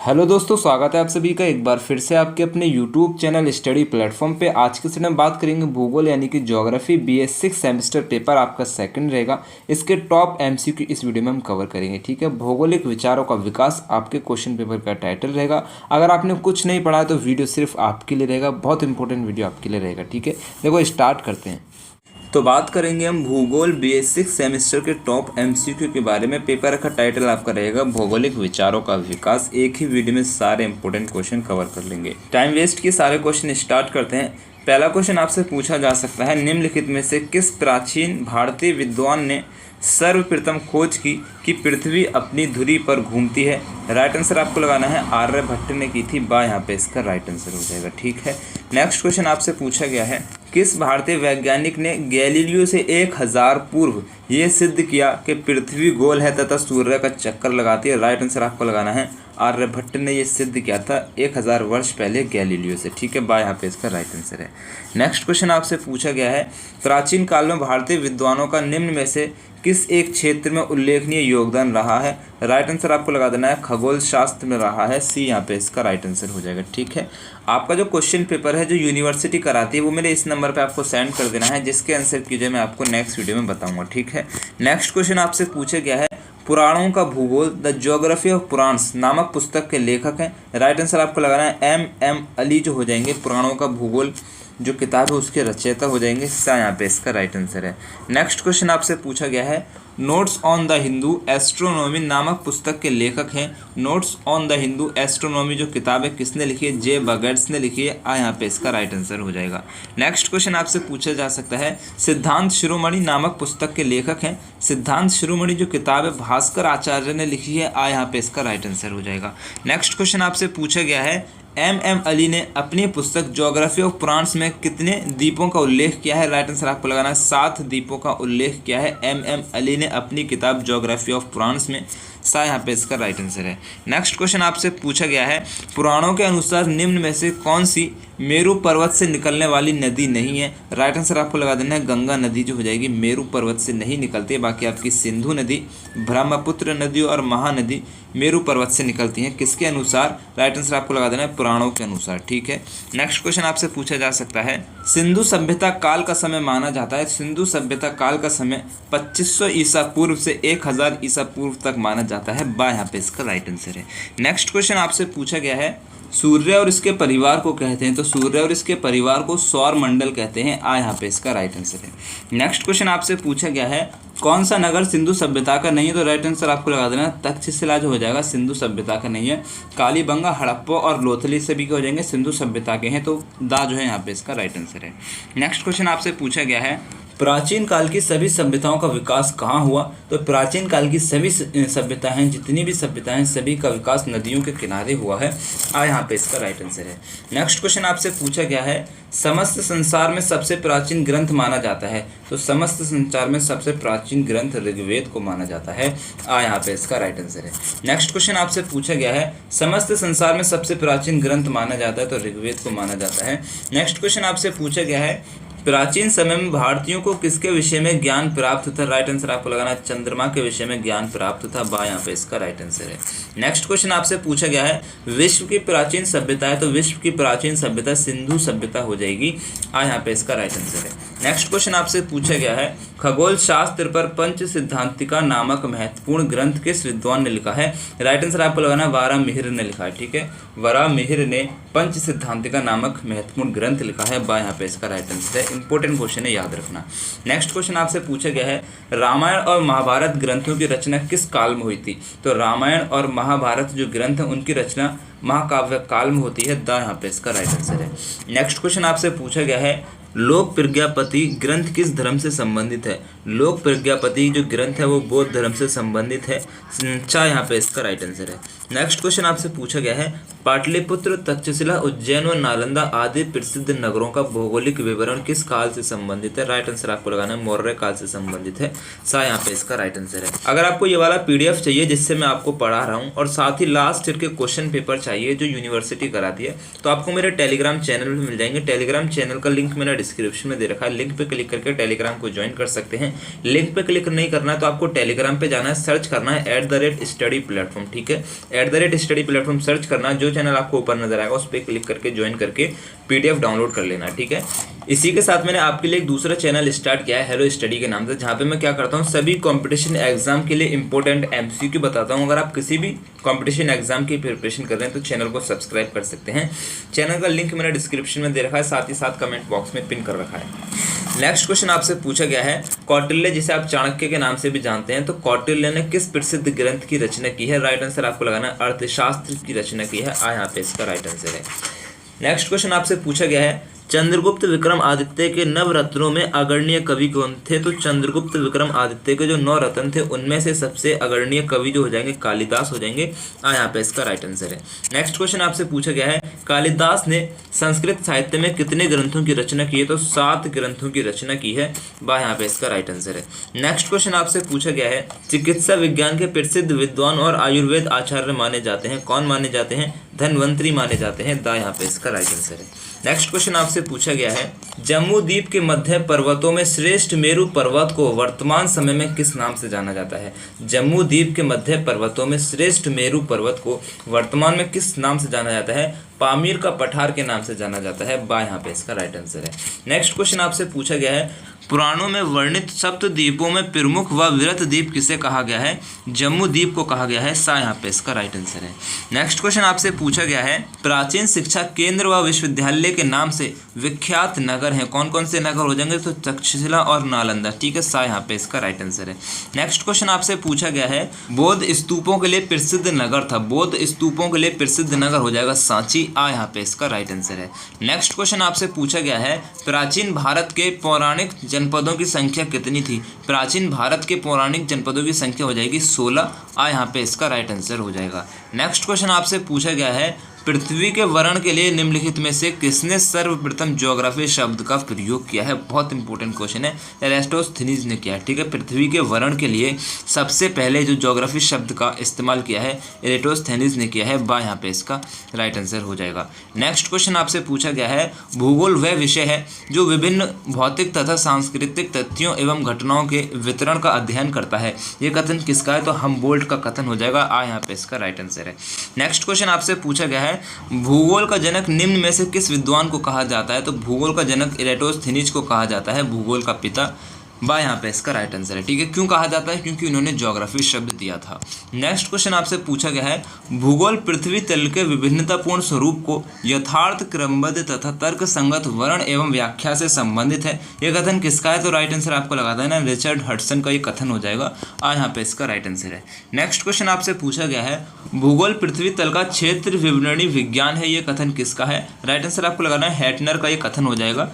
Hello दोस्तों, स्वागत है आप सभी का एक बार फिर से आपके अपने यूट्यूब चैनल स्टडी प्लेटफॉर्म पे। आज के सेशन में बात करेंगे भूगोल यानी कि ज्योग्राफी BS 6 सेमेस्टर पेपर आपका सेकंड रहेगा। इसके टॉप MCQ इस वीडियो में हम कवर करेंगे। ठीक है, भौगोलिक विचारों का विकास आपके क्वेश्चन पेपर का टाइटल रहेगा। अगर आपने कुछ नहीं पढ़ा है तो वीडियो सिर्फ आपके लिए रहेगा, बहुत इंपॉर्टेंट वीडियो आपके लिए रहेगा। ठीक है, देखो स्टार्ट करते हैं। तो बात करेंगे हम भूगोल BS 6 सेमेस्टर के टॉप MCQ के बारे में। पेपर का टाइटल आपका रहेगा भौगोलिक विचारों का विकास। एक ही वीडियो में सारे इंपॉर्टेंट क्वेश्चन कवर कर लेंगे, टाइम वेस्ट किए सारे क्वेश्चन स्टार्ट करते हैं। पहला क्वेश्चन आपसे पूछा जा सकता है, निम्नलिखित में से किस प्राचीन भारतीय विद्वान ने सर्वप्रथम खोज की कि पृथ्वी अपनी धुरी पर घूमती है? राइट आंसर आपको लगाना है आर्यभट्ट ने की थी। यहाँ पे इसका राइट आंसर हो जाएगा। ठीक है, नेक्स्ट क्वेश्चन आपसे पूछा गया है, किस भारतीय वैज्ञानिक ने गैलीलियो से 1000 पूर्व ये सिद्ध किया कि पृथ्वी गोल है तथा सूर्य का चक्कर लगाती है? राइट आंसर आपको लगाना है आर्यभट्ट ने ये सिद्ध किया था 1000 वर्ष पहले गैलीलियो से। ठीक है, यहाँ पे इसका राइट आंसर है। नेक्स्ट क्वेश्चन आपसे पूछा गया है, प्राचीन काल में भारतीय विद्वानों का निम्न में से किस एक क्षेत्र में उल्लेखनीय योगदान रहा है? राइट आंसर आपको लगा देना है खगोल शास्त्र में रहा है। सी यहाँ पे इसका राइट आंसर हो जाएगा। ठीक है, आपका जो क्वेश्चन पेपर है जो यूनिवर्सिटी कराती है वो मेरे इस नंबर पे आपको सेंड कर देना है, जिसके आंसर कीजिए मैं आपको नेक्स्ट वीडियो में बताऊंगा। ठीक है, नेक्स्ट क्वेश्चन आपसे पूछा गया है, पुराणों का भूगोल द ज्योग्राफी ऑफ पुराण्स नामक पुस्तक के लेखक हैं? राइट आंसर आपको लगाना है M अली जो हो जाएंगे, पुराणों का भूगोल जो किताब है उसके रचयिता हो जाएंगे। यहाँ पे इसका राइट आंसर है। नेक्स्ट क्वेश्चन आपसे पूछा गया है, notes on the Hindu astronomy नामक पुस्तक के लेखक हैं? Notes on the Hindu astronomy जो किताब है किसने लिखी है? J बगैट्स ने लिखी है। यहाँ पे इसका राइट आंसर हो जाएगा। नेक्स्ट क्वेश्चन आपसे पूछा जा सकता है, सिद्धांत शिरोमणि नामक पुस्तक के लेखक हैं? सिद्धांत शिरोमणि जो किताब है भास्कर आचार्य ने लिखी है। यहाँ पे इसका राइट आंसर हो जाएगा। नेक्स्ट क्वेश्चन आपसे पूछा गया है, M अली ने अपनी पुस्तक ज्योग्राफी ऑफ पुराण्स में कितने द्वीपों का उल्लेख किया है? राइट आंसर आपको लगाना है 7 द्वीपों का उल्लेख किया है M अली ने अपनी किताब ज्योग्राफी ऑफ पुराण्स में। यहाँ पे इसका राइट आंसर है। नेक्स्ट क्वेश्चन आपसे पूछा गया है, पुराणों के अनुसार निम्न में से कौन सी मेरू पर्वत से निकलने वाली नदी नहीं है? राइट आंसर आपको लगा देना है गंगा नदी जो हो जाएगी, मेरू पर्वत से नहीं निकलती है। बाकी आपकी सिंधु नदी, ब्रह्मपुत्र नदी और महानदी मेरू पर्वत से निकलती हैं। किसके अनुसार? राइट आंसर आपको लगा देना है पुराणों के अनुसार। ठीक है, नेक्स्ट क्वेश्चन आपसे पूछा जा सकता है, सिंधु सभ्यता काल का समय माना जाता है? सिंधु सभ्यता काल का समय 2500 ईसा पूर्व से 1000 ईसा पूर्व तक माना जाता है। यहाँ पे इसका राइट आंसर है। नेक्स्ट क्वेश्चन आपसे पूछा गया है, सूर्य और इसके परिवार को कहते हैं? तो सूर्य और इसके परिवार को सौर मंडल कहते हैं। यहाँ पे इसका राइट आंसर है। नेक्स्ट क्वेश्चन आपसे पूछा गया है, कौन सा नगर सिंधु सभ्यता का नहीं है? तो राइट आंसर आपको लगा देना तक्षशिला जो हो जाएगा सिंधु सभ्यता का नहीं है। कालीबंगा, हड़प्पा और लोथली सभी के हो जाएंगे सिंधु सभ्यता के हैं। तो दा जो है यहाँ पे इसका राइट आंसर है। नेक्स्ट क्वेश्चन आपसे पूछा गया है, प्राचीन काल की सभी सभ्यताओं का विकास कहाँ हुआ? तो प्राचीन काल की सभी सभ्यताएं, जितनी भी सभ्यताएं, सभी का विकास नदियों के किनारे हुआ है। यहाँ पे इसका राइट आंसर है। नेक्स्ट क्वेश्चन आपसे पूछा गया है, समस्त संसार में सबसे प्राचीन ग्रंथ माना जाता है? तो समस्त संसार में सबसे प्राचीन ग्रंथ ऋग्वेद को माना जाता है। यहाँ पे इसका राइट आंसर है। नेक्स्ट क्वेश्चन आपसे पूछा गया है, समस्त संसार में सबसे प्राचीन ग्रंथ माना जाता है? तो ऋग्वेद को माना जाता है। नेक्स्ट क्वेश्चन आपसे पूछा गया है, प्राचीन समय में भारतीयों को किसके विषय में ज्ञान प्राप्त था? राइट आंसर आपको लगाना है चंद्रमा के विषय में ज्ञान प्राप्त था। यहाँ पे इसका राइट आंसर है। नेक्स्ट क्वेश्चन आपसे पूछा गया है, विश्व की प्राचीन सभ्यता है? तो विश्व की प्राचीन सभ्यता सिंधु सभ्यता हो जाएगी। यहाँ पे इसका राइट आंसर है। नेक्स्ट क्वेश्चन आपसे पूछा गया है, खगोल शास्त्र पर पंच सिद्धांतिका नामक महत्वपूर्ण ग्रंथ किस विद्वान ने लिखा है? राइट आंसर आपको लगाना वराहमिहिर ने लिखा है। ठीक है, वराहमिहिर ने पंच सिद्धांतिका नामक महत्वपूर्ण ग्रंथ लिखा है। यहाँ पे इसका राइट आंसर है। इंपॉर्टेंट क्वेश्चन है, याद रखना। नेक्स्ट क्वेश्चन आपसे पूछा गया है, रामायण और महाभारत ग्रंथों की रचना किस काल में हुई थी? तो रामायण और महाभारत जो ग्रंथ है उनकी रचना महाकाव्य काल में होती है। यहाँ पे इसका राइट आंसर है। नेक्स्ट क्वेश्चन आपसे पूछा गया है, लोक प्रज्ञापति ग्रंथ किस धर्म से संबंधित है? लोक प्रज्ञापति जो ग्रंथ है वो बौद्ध धर्म से संबंधित है। यहाँ पे इसका राइट आंसर है। नेक्स्ट क्वेश्चन आपसे पूछा गया है, पाटलिपुत्र, तक्षशिला, उज्जैन व नालंदा आदि प्रसिद्ध नगरों का भौगोलिक विवरण किस काल से संबंधित है? राइट आंसर आपको लगाना है मौर्य काल से संबंधित है। यहाँ पे इसका राइट आंसर है। अगर आपको ये वाला PDF चाहिए जिससे मैं आपको पढ़ा रहा हूँ और साथ ही लास्ट ईयर के क्वेश्चन पेपर चाहिए जो यूनिवर्सिटी कराती है, तो आपको मेरे टेलीग्राम चैनल में मिल जाएंगे। टेलीग्राम चैनल का लिंक मैंने डिस्क्रिप्शन में दे रखा है, लिंक पे क्लिक करके टेलीग्राम को ज्वाइन कर सकते हैं। लिंक पे क्लिक नहीं करना है तो आपको टेलीग्राम पे जाना है, सर्च करना है @study platform, ठीक है, @study platform सर्च करना है। जो चैनल आपको ऊपर नजर आएगा उस पर क्लिक करके ज्वाइन करके PDF डाउनलोड कर लेना है, ठीक है। इसी के साथ मैंने आपके लिए एक दूसरा चैनल स्टार्ट किया है हेलो स्टडी के नाम से, जहाँ पे मैं क्या करता हूँ सभी कंपटीशन एग्जाम के लिए इंपॉर्टेंट MCQ बताता हूँ। अगर आप किसी भी कंपटीशन एग्जाम की प्रिपरेशन कर रहे हैं तो चैनल को सब्सक्राइब कर सकते हैं। चैनल का लिंक मैंने डिस्क्रिप्शन में दे रखा है, साथ ही साथ कमेंट बॉक्स में पिन कर रखा है। नेक्स्ट क्वेश्चन आपसे पूछा गया है, कौटिल्य जिसे आप चाणक्य के नाम से भी जानते हैं, तो कौटिल्य ने किस प्रसिद्ध ग्रंथ की रचना की है? राइट आंसर आपको लगाना है अर्थशास्त्र की रचना की है। यहाँ पे इसका राइट आंसर है। नेक्स्ट क्वेश्चन आपसे पूछा गया है, चंद्रगुप्त विक्रम आदित्य के नवरत्नों में अग्रणीय कवि कौन थे? तो चंद्रगुप्त विक्रम आदित्य के जो 9 रत्न थे उनमें से सबसे अग्रणीय कवि जो हो जाएंगे कालिदास हो जाएंगे। यहाँ पे इसका राइट आंसर है। नेक्स्ट क्वेश्चन आपसे पूछा गया है, कालिदास ने संस्कृत साहित्य में कितने ग्रंथों की रचना की है? तो 7 ग्रंथों की रचना की है। यहाँ पे इसका राइट आंसर है। नेक्स्ट क्वेश्चन आपसे पूछा गया है, चिकित्सा विज्ञान के प्रसिद्ध विद्वान और आयुर्वेद आचार्य माने जाते हैं, कौन माने जाते हैं? धन्वंतरी माने जाते हैं। यहाँ पे इसका राइट आंसर है। नेक्स्ट क्वेश्चन आपसे पूछा गया है, जम्मू द्वीप के मध्य पर्वतों में श्रेष्ठ मेरु पर्वत को वर्तमान समय में किस नाम से जाना जाता है? जम्मू द्वीप के मध्य पर्वतों में श्रेष्ठ मेरु पर्वत को वर्तमान में किस नाम से जाना जाता है? पामीर का पठार के नाम से जाना जाता है। यहाँ पे इसका राइट आंसर है। नेक्स्ट क्वेश्चन आपसे पूछा गया है, पुराणों में वर्णित सप्त द्वीपों में प्रमुख व विरत द्वीप किसे कहा गया है? जम्मू द्वीप को कहा गया है। यहाँ पे इसका राइट आंसर है। नेक्स्ट क्वेश्चन आपसे पूछा गया है, प्राचीन शिक्षा केंद्र व विश्वविद्यालय के नाम से विख्यात नगर हैं, कौन कौन से नगर हो जाएंगे? तो तक्षशिला और नालंदा, ठीक है। यहाँ पे इसका राइट आंसर है। नेक्स्ट क्वेश्चन आपसे पूछा गया है, बौद्ध स्तूपों के लिए प्रसिद्ध नगर था, बौद्ध स्तूपों के लिए प्रसिद्ध नगर हो जाएगा सांची। यहाँ पे इसका राइट आंसर है। नेक्स्ट क्वेश्चन आपसे पूछा गया है, प्राचीन भारत के पौराणिक जनपदों की संख्या कितनी थी? प्राचीन भारत के पौराणिक जनपदों की संख्या हो जाएगी 16। यहाँ पे इसका राइट आंसर हो जाएगा। नेक्स्ट क्वेश्चन आपसे पूछा गया है, पृथ्वी के वर्णन के लिए निम्नलिखित में से किसने सर्वप्रथम ज्योग्राफी शब्द का प्रयोग किया है? बहुत इंपॉर्टेंट क्वेश्चन है। एरिस्टोस्थेनीज ने किया है, ठीक है। पृथ्वी के वर्णन के लिए सबसे पहले जो ज्योग्राफी शब्द का इस्तेमाल किया है एरिस्टोस्थेनीज ने किया है। यहाँ पे इसका राइट आंसर हो जाएगा। नेक्स्ट क्वेश्चन आपसे पूछा गया है, भूगोल वह विषय है जो विभिन्न भौतिक तथा सांस्कृतिक तथ्यों एवं घटनाओं के वितरण का अध्ययन करता है। ये कथन किसका है? तो हमबोल्ट का कथन हो जाएगा। यहाँ पे इसका राइट आंसर है। नेक्स्ट क्वेश्चन आपसे पूछा गया है, भूगोल का जनक निम्न में से किस विद्वान को कहा जाता है? तो भूगोल का जनक एरिस्टोस्थेनीज को कहा जाता है, भूगोल का पिता। यहाँ पे इसका राइट आंसर है, ठीक है। क्यों कहा जाता है? क्योंकि उन्होंने ज्योग्राफी शब्द दिया था। नेक्स्ट क्वेश्चन आपसे पूछा गया है, भूगोल पृथ्वी तल के विभिन्नतापूर्ण स्वरूप को यथार्थ क्रमबद्ध तथा तर्क संगत वर्ण एवं व्याख्या से संबंधित है। यह कथन किसका है? तो राइट आंसर आपको लगाता है ना, रिचर्ड हडसन का ये कथन हो जाएगा। यहाँ पे इसका राइट आंसर है। नेक्स्ट क्वेश्चन आपसे पूछा गया है, भूगोल पृथ्वी तल का क्षेत्र विवरणी विज्ञान है, ये कथन किसका है? राइट आंसर आपको लगाना है हैटनर का ये कथन हो जाएगा।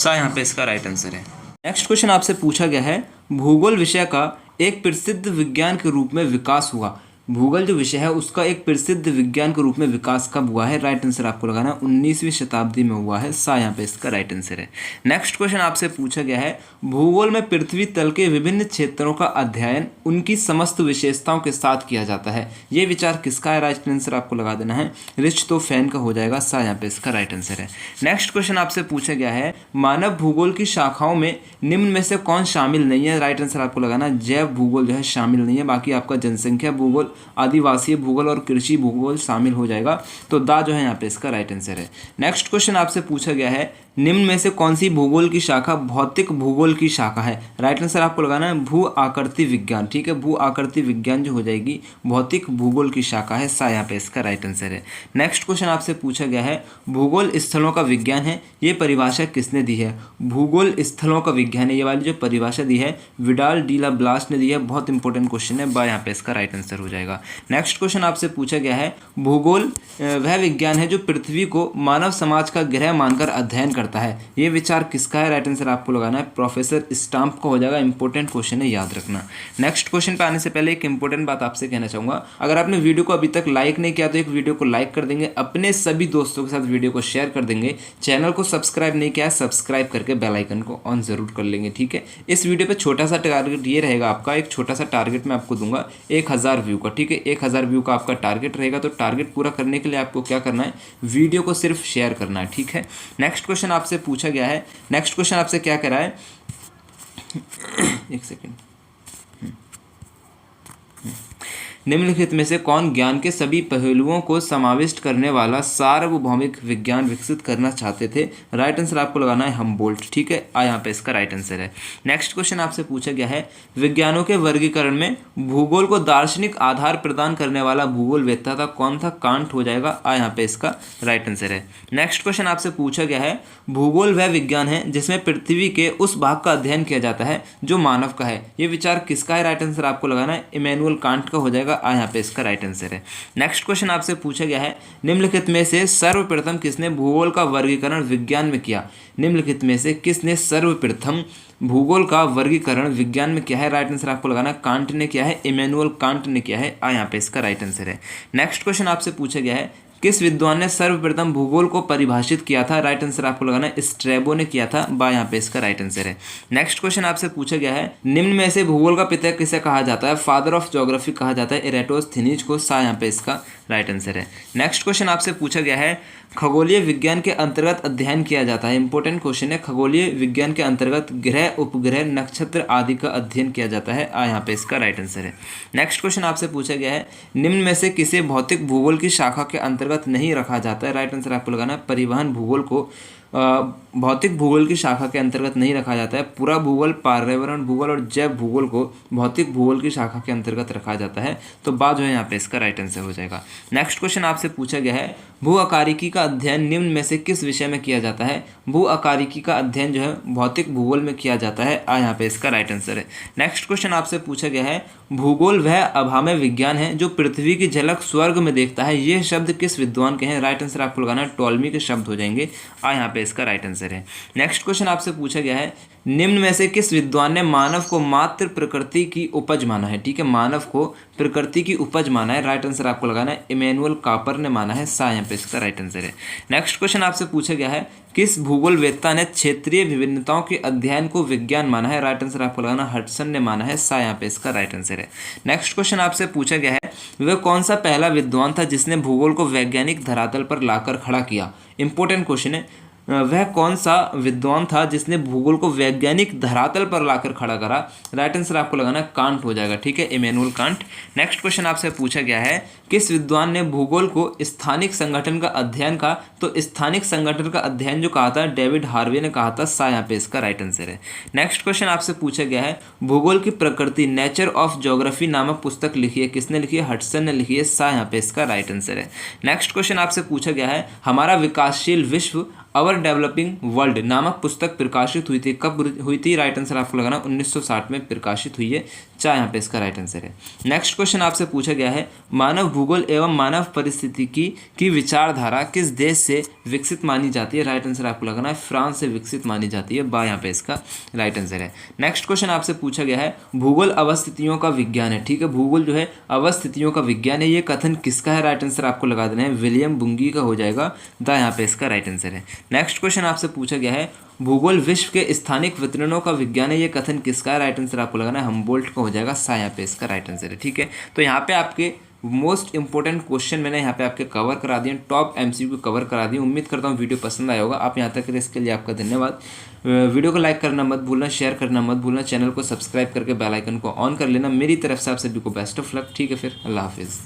यहाँ पे इसका राइट आंसर है। नेक्स्ट क्वेश्चन आपसे पूछा गया है, भूगोल विषय का एक प्रसिद्ध विज्ञान के रूप में विकास हुआ। भूगोल जो विषय है उसका एक प्रसिद्ध विज्ञान के रूप में विकास कब हुआ है? राइट आंसर आपको लगाना है 19वीं शताब्दी में हुआ है। यहाँ पे इसका राइट आंसर है। नेक्स्ट क्वेश्चन आपसे पूछा गया है, भूगोल में पृथ्वी तल के विभिन्न क्षेत्रों का अध्ययन उनकी समस्त विशेषताओं के साथ किया जाता है। ये विचार किसका है? राइट आंसर आपको लगा देना है रिच्टोफैन का हो जाएगा। यहाँ पे इसका राइट आंसर है। नेक्स्ट क्वेश्चन आपसे पूछा गया है, मानव भूगोल की शाखाओं में निम्न में से कौन शामिल नहीं है? राइट आंसर आपको लगाना है जैव भूगोल जो है शामिल नहीं है। बाकी आपका जनसंख्या भूगोल, आदिवासी भूगोल और कृषि भूगोल शामिल हो जाएगा। तो दा जो है यहाँ पे इसका राइट आंसर है। नेक्स्ट क्वेश्चन आपसे पूछा गया है, निम्न में से कौन सी भूगोल की शाखा भौतिक भूगोल की शाखा है? राइट आंसर आपको लगाना है भू आकृति विज्ञान, ठीक है। भू आकृति विज्ञान जो हो जाएगी भौतिक भूगोल की शाखा है। यहाँ पे इसका राइट आंसर है। नेक्स्ट क्वेश्चन आपसे पूछा गया है, भूगोल स्थलों का विज्ञान है, ये परिभाषा किसने दी है? भूगोल स्थलों का विज्ञान है, ये वाली जो परिभाषा दी है विडाल डी ला ब्लास ने दी है। बहुत इंपॉर्टेंट क्वेश्चन है। यहाँ पे इसका राइट आंसर हो जाएगा। नेक्स्ट क्वेश्चन आपसे पूछा गया है, भूगोल वह विज्ञान है जो पृथ्वी को मानव समाज का ग्रह मानकर अध्ययन करता है। ये विचार किसका है? राइट आंसर आपको लगाना है प्रोफेसर स्टाम्प का हो जाएगा। इंपॉर्टेंट क्वेश्चन है, याद रखना। नेक्स्ट क्वेश्चन पे आने से पहले एक इंपॉर्टेंट बात आपसे कहना चाहूँगा, अगर आपने वीडियो को अभी तक लाइक नहीं किया तो एक वीडियो को लाइक कर देंगे, अपने सभी दोस्तों के साथ वीडियो को शेयर कर देंगे। चैनल को सब्सक्राइब नहीं किया है, सब्सक्राइब करके बेल आइकन को ऑन जरूर कर लेंगे, ठीक है। इस वीडियो पे छोटा सा टारगेट ये रहेगा आपका, एक छोटा सा टारगेट मैं आपको दूंगा 1000 व्यू का, ठीक है। 1000 व्यू का आपका टारगेट रहेगा। तो टारगेट पूरा करने के लिए आपको क्या करना है? वीडियो को सिर्फ शेयर करना है, ठीक है। नेक्स्ट क्वेश्चन क्वेश्चन आपसे पूछा गया है, नेक्स्ट क्वेश्चन आपसे क्या कह रहा है, एक सेकेंड, निम्नलिखित में से कौन ज्ञान के सभी पहलुओं को समाविष्ट करने वाला सार्वभौमिक विज्ञान विकसित करना चाहते थे। राइट आंसर आपको लगाना है हमबोल्ट, ठीक है, यहाँ पे इसका राइट आंसर है। नेक्स्ट क्वेश्चन आपसे पूछा गया है, विज्ञानों के वर्गीकरण में भूगोल को दार्शनिक आधार प्रदान करने वाला भूगोल वेत्ता था, कौन था, कांट हो जाएगा, यहाँ पे इसका राइट आंसर है। नेक्स्ट क्वेश्चन आपसे पूछा गया है, भूगोल वह विज्ञान है जिसमें पृथ्वी के उस भाग का अध्ययन किया जाता है जो मानव का है, ये विचार किसका है, राइट आंसर आपको लगाना है इमैनुअल कांट का हो जाएगा, यहाँ पे इसका राइट आंसर है। नेक्स्ट क्वेश्चन आपसे पूछा गया है, निम्नलिखित में से सर्वप्रथम किसने भूगोल का वर्गीकरण विज्ञान में किया, निम्नलिखित में से किसने सर्वप्रथम भूगोल का वर्गीकरण विज्ञान में किया है, राइट आंसर आपको लगाना कांट ने किया है, इमैनुअल कांट ने किया है, यहाँ पे इसका राइट आंसर है। नेक्स्ट क्वेश्चन आपसे पूछा गया है, किस विद्वान ने सर्वप्रथम भूगोल को परिभाषित किया था, राइट आंसर आपको लगाना है स्ट्रैबो ने किया था, यहाँ पे इसका राइट आंसर है। नेक्स्ट क्वेश्चन आपसे पूछा गया है, निम्न में से भूगोल का पिता किसे कहा जाता है, फादर ऑफ ज्योग्राफी कहा जाता है इरेटोस्थनीज को, यहाँ पे इसका राइट आंसर है। नेक्स्ट क्वेश्चन आपसे पूछा गया है, खगोलीय विज्ञान के अंतर्गत अध्ययन किया जाता है, इंपॉर्टेंट क्वेश्चन है, खगोलीय विज्ञान के अंतर्गत ग्रह, उपग्रह, नक्षत्र आदि का अध्ययन किया जाता है, यहाँ पे इसका राइट आंसर है। नेक्स्ट क्वेश्चन आपसे पूछा गया है, निम्न में से किसे भौतिक भूगोल की शाखा के अंतर्गत नहीं रखा जाता है, राइट आंसर आपको लगाना है परिवहन भूगोल को भौतिक भूगोल की शाखा के अंतर्गत नहीं रखा जाता है, पूरा भूगोल, पर्यावरण भूगोल और जैव भूगोल को भौतिक भूगोल की शाखा के अंतर्गत रखा जाता है, तो बात जो है यहाँ पे इसका राइट आंसर हो जाएगा। नेक्स्ट क्वेश्चन आपसे पूछा गया है, भू आकारिकी का अध्ययन निम्न में से किस विषय में किया जाता है, भू आकारिकी का अध्ययन जो है भौतिक भूगोल में किया जाता है, यहाँ पे इसका राइट आंसर है। नेक्स्ट क्वेश्चन आपसे पूछा गया है, भूगोल वह अभामय विज्ञान है जो पृथ्वी की झलक स्वर्ग में देखता है, ये शब्द किस विद्वान के हैं, राइट आंसर आपको लगाना है टॉलमी के शब्द हो जाएंगे, यहाँ पे इसका राइट आंसर है। नेक्स्ट क्वेश्चन आपसे पूछा गया है, निम्न में से किस विद्वान ने मानव को मात्र प्रकृति की उपज माना है, ठीक है, मानव को प्रकृति की उपज माना है, राइट आंसर आपको लगाना है इमैनुअल कापर ने माना है, यहाँ पे इसका राइट आंसर है। नेक्स्ट क्वेश्चन आपसे पूछा गया है, किस भूगोल वेत्ता ने क्षेत्रीय विभिन्नताओं के अध्ययन को विज्ञान माना है, राइट आंसर आपको लगाना हडसन ने माना है, यहाँ पे इसका राइट आंसर है। नेक्स्ट क्वेश्चन आपसे पूछा गया है, वह कौन सा पहला विद्वान था जिसने भूगोल को वैज्ञानिक धरातल पर लाकर खड़ा किया, इंपॉर्टेंट क्वेश्चन है, वह कौन सा विद्वान था जिसने भूगोल को वैज्ञानिक धरातल पर लाकर खड़ा करा, राइट आंसर आपको लगाना कांट हो जाएगा, ठीक है, इमैनुअल कांट। नेक्स्ट क्वेश्चन आपसे पूछा गया है, किस विद्वान ने भूगोल को स्थानिक संगठन का अध्ययन का, तो स्थानिक संगठन का अध्ययन जो कहा था डेविड हार्वे ने कहा था, यहाँ पे इसका राइट आंसर है। नेक्स्ट क्वेश्चन आपसे पूछा गया है, भूगोल की प्रकृति नेचर ऑफ ज्योग्राफी नामक पुस्तक लिखी है, किसने लिखी है, हडसन ने लिखी है, यहाँ पे इसका राइट आंसर है। नेक्स्ट क्वेश्चन आपसे पूछा गया है, हमारा विकासशील विश्व अवर डेवलपिंग वर्ल्ड नामक पुस्तक प्रकाशित हुई थी, कब हुई थी, राइट आंसर आपको लगाना 1960 में प्रकाशित हुई है, यहाँ पे इसका राइट आंसर है। नेक्स्ट क्वेश्चन आपसे पूछा गया है, मानव भूगोल एवं मानव परिस्थितिकी की विचारधारा किस देश से विकसित मानी जाती है, राइट आंसर आपको लगाना है फ्रांस से विकसित मानी जाती है, यहाँ पे इसका राइट आंसर है। नेक्स्ट क्वेश्चन आपसे पूछा गया है, भूगोल अवस्थितियों का विज्ञान है, ठीक है, भूगोल जो है अवस्थितियों का विज्ञान है, ये कथन किसका है, राइट आंसर आपको लगा देना है विलियम बुंगी का हो जाएगा, यहाँ पे इसका राइट आंसर है। नेक्स्ट क्वेश्चन आपसे पूछा गया है, भूगोल विश्व के स्थानिक वितरणों का विज्ञान है, ये कथन किसका है, राइट आंसर आपको लगाना है हमबोल्ट का हो जाएगा, यहाँ पे इसका राइट आंसर है, ठीक है। तो यहाँ पे आपके मोस्ट इंपॉर्टेंट क्वेश्चन मैंने यहाँ पे आपके कवर करा दिए, टॉप एमसीक्यू कवर करा दिए। उम्मीद करता हूँ वीडियो पसंद आया होगा, आप यहाँ तक इसके लिए आपका धन्यवाद। वीडियो को लाइक करना मत भूलना, शेयर करना मत भूलना, चैनल को सब्सक्राइब करके बेल आइकन को ऑन कर लेना। मेरी तरफ से आप सभी को बेस्ट ऑफ लक, ठीक है, फिर अल्लाह हाफिज़।